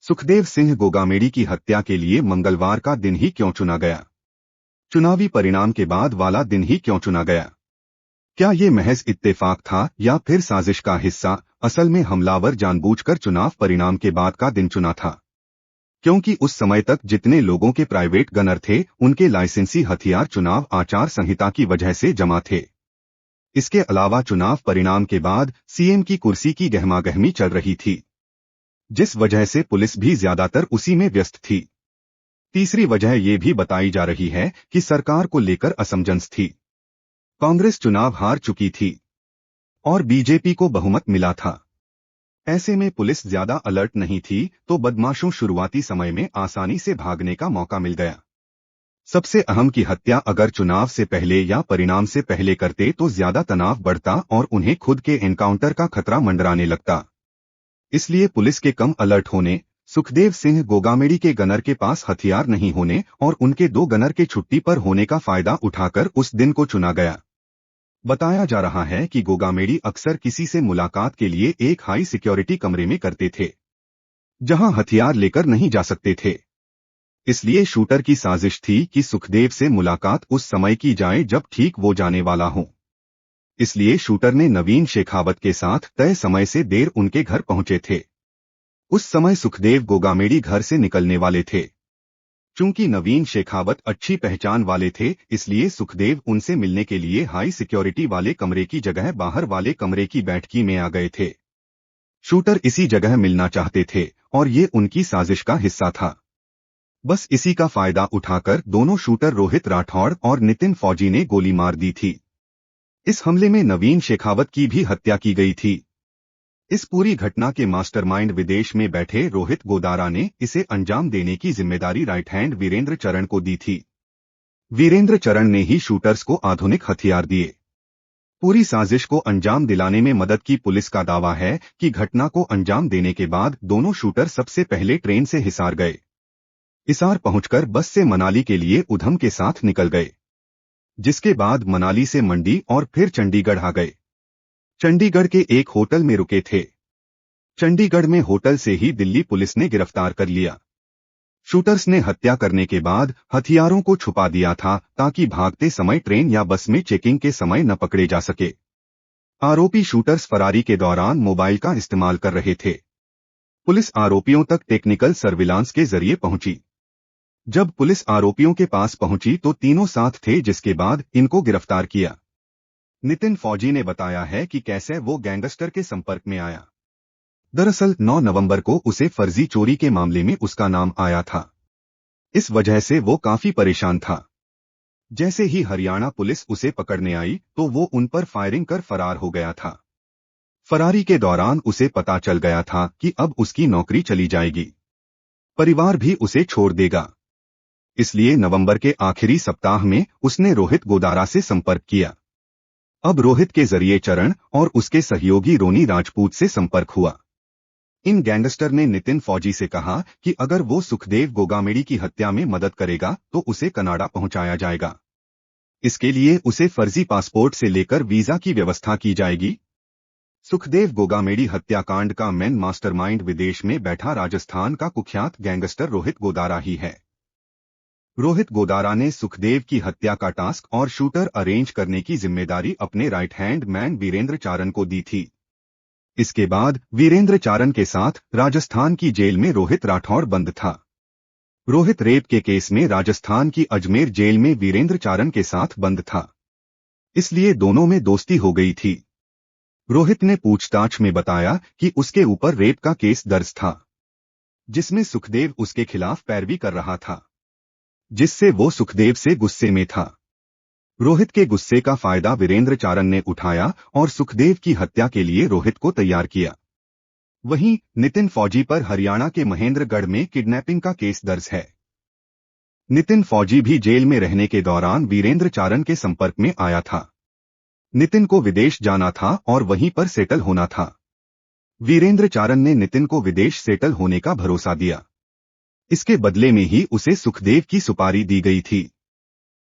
सुखदेव सिंह गोगामेडी की हत्या के लिए मंगलवार का दिन ही क्यों चुना गया? चुनावी परिणाम के बाद वाला दिन ही क्यों चुना गया? क्या ये महज इत्तेफाक था या फिर साजिश का हिस्सा? असल में हमलावर जानबूझकर चुनाव परिणाम के बाद का दिन चुना था, क्योंकि उस समय तक जितने लोगों के प्राइवेट गनर थे उनके लाइसेंसी हथियार चुनाव आचार संहिता की वजह से जमा थे। इसके अलावा चुनाव परिणाम के बाद सीएम की कुर्सी की गहमागहमी चल रही थी, जिस वजह से पुलिस भी ज्यादातर उसी में व्यस्त थी। तीसरी वजह ये भी बताई जा रही है कि सरकार को लेकर असमंजस थी। कांग्रेस चुनाव हार चुकी थी और बीजेपी को बहुमत मिला था। ऐसे में पुलिस ज्यादा अलर्ट नहीं थी, तो बदमाशों शुरुआती समय में आसानी से भागने का मौका मिल गया। सबसे अहम की हत्या अगर चुनाव से पहले या परिणाम से पहले करते तो ज्यादा तनाव बढ़ता और उन्हें खुद के एनकाउंटर का खतरा मंडराने लगता। इसलिए पुलिस के कम अलर्ट होने, सुखदेव सिंह गोगामेडी के गनर के पास हथियार नहीं होने और उनके 2 गनर के छुट्टी पर होने का फायदा उठाकर उस दिन को चुना गया। बताया जा रहा है कि गोगामेडी अक्सर किसी से मुलाकात के लिए एक हाई सिक्योरिटी कमरे में करते थे, जहां हथियार लेकर नहीं जा सकते थे। इसलिए शूटर की साजिश थी कि सुखदेव से मुलाकात उस समय की जाए जब ठीक वो जाने वाला हो। इसलिए शूटर ने नवीन शेखावत के साथ तय समय से देर उनके घर पहुंचे थे। उस समय सुखदेव गोगामेडी घर से निकलने वाले थे। चूंकि नवीन शेखावत अच्छी पहचान वाले थे, इसलिए सुखदेव उनसे मिलने के लिए हाई सिक्योरिटी वाले कमरे की जगह बाहर वाले कमरे की बैठकी में आ गए थे। शूटर इसी जगह मिलना चाहते थे और ये उनकी साजिश का हिस्सा था। बस इसी का फायदा उठाकर दोनों शूटर रोहित राठौड़ और नितिन फौजी ने गोली मार दी थी। इस हमले में नवीन शेखावत की भी हत्या की गई थी। इस पूरी घटना के मास्टरमाइंड विदेश में बैठे रोहित गोदारा ने इसे अंजाम देने की जिम्मेदारी राइट हैंड वीरेंद्र चरण को दी थी। वीरेंद्र चरण ने ही शूटर्स को आधुनिक हथियार दिए। पूरी साजिश को अंजाम दिलाने में मदद की पुलिस का दावा है कि घटना को अंजाम देने के बाद दोनों शूटर सबसे पहले ट्रेन से हिसार गए। हिसार पहुंचकर बस से मनाली के लिए उधम के साथ निकल गए, जिसके बाद मनाली से मंडी और फिर चंडीगढ़ आ गए। चंडीगढ़ के एक होटल में रुके थे। चंडीगढ़ में होटल से ही दिल्ली पुलिस ने गिरफ्तार कर लिया। शूटर्स ने हत्या करने के बाद हथियारों को छुपा दिया था ताकि भागते समय ट्रेन या बस में चेकिंग के समय न पकड़े जा सके। आरोपी शूटर्स फरारी के दौरान मोबाइल का इस्तेमाल कर रहे थे। पुलिस आरोपियों तक टेक्निकल सर्विलांस के जरिए पहुंची। जब पुलिस आरोपियों के पास पहुंची तो तीनों साथ थे, जिसके बाद इनको गिरफ्तार किया। नितिन फौजी ने बताया है कि कैसे वो गैंगस्टर के संपर्क में आया। दरअसल 9 नवंबर को उसे फर्जी चोरी के मामले में उसका नाम आया था। इस वजह से वो काफी परेशान था। जैसे ही हरियाणा पुलिस उसे पकड़ने आई तो वो उन पर फायरिंग कर फरार हो गया था। फरारी के दौरान उसे पता चल गया था कि अब उसकी नौकरी चली जाएगी, परिवार भी उसे छोड़ देगा। इसलिए नवंबर के आखिरी सप्ताह में उसने रोहित गोदारा से संपर्क किया। अब रोहित के जरिए चरण और उसके सहयोगी रोनी राजपूत से संपर्क हुआ। इन गैंगस्टर ने नितिन फौजी से कहा कि अगर वो सुखदेव गोगामेडी की हत्या में मदद करेगा तो उसे कनाडा पहुंचाया जाएगा। इसके लिए उसे फर्जी पासपोर्ट से लेकर वीजा की व्यवस्था की जाएगी। सुखदेव गोगामेडी हत्याकांड का मेन मास्टरमाइंड विदेश में बैठा राजस्थान का कुख्यात गैंगस्टर रोहित गोदारा ही है। रोहित गोदारा ने सुखदेव की हत्या का टास्क और शूटर अरेंज करने की जिम्मेदारी अपने राइट हैंड मैन वीरेंद्र चारण को दी थी। इसके बाद वीरेंद्र चारण के साथ राजस्थान की जेल में रोहित राठौड़ बंद था। रोहित रेप के केस में राजस्थान की अजमेर जेल में वीरेंद्र चारण के साथ बंद था, इसलिए दोनों में दोस्ती हो गई थी। रोहित ने पूछताछ में बताया कि उसके ऊपर रेप का केस दर्ज था, जिसमें सुखदेव उसके खिलाफ पैरवी कर रहा था, जिससे वो सुखदेव से गुस्से में था। रोहित के गुस्से का फायदा वीरेंद्र चारण ने उठाया और सुखदेव की हत्या के लिए रोहित को तैयार किया। वहीं नितिन फौजी पर हरियाणा के महेंद्रगढ़ में किडनैपिंग का केस दर्ज है। नितिन फौजी भी जेल में रहने के दौरान वीरेंद्र चारण के संपर्क में आया था। नितिन को विदेश जाना था और वहीं पर सेटल होना था। वीरेंद्र चारण ने नितिन को विदेश सेटल होने का भरोसा दिया। इसके बदले में ही उसे सुखदेव की सुपारी दी गई थी।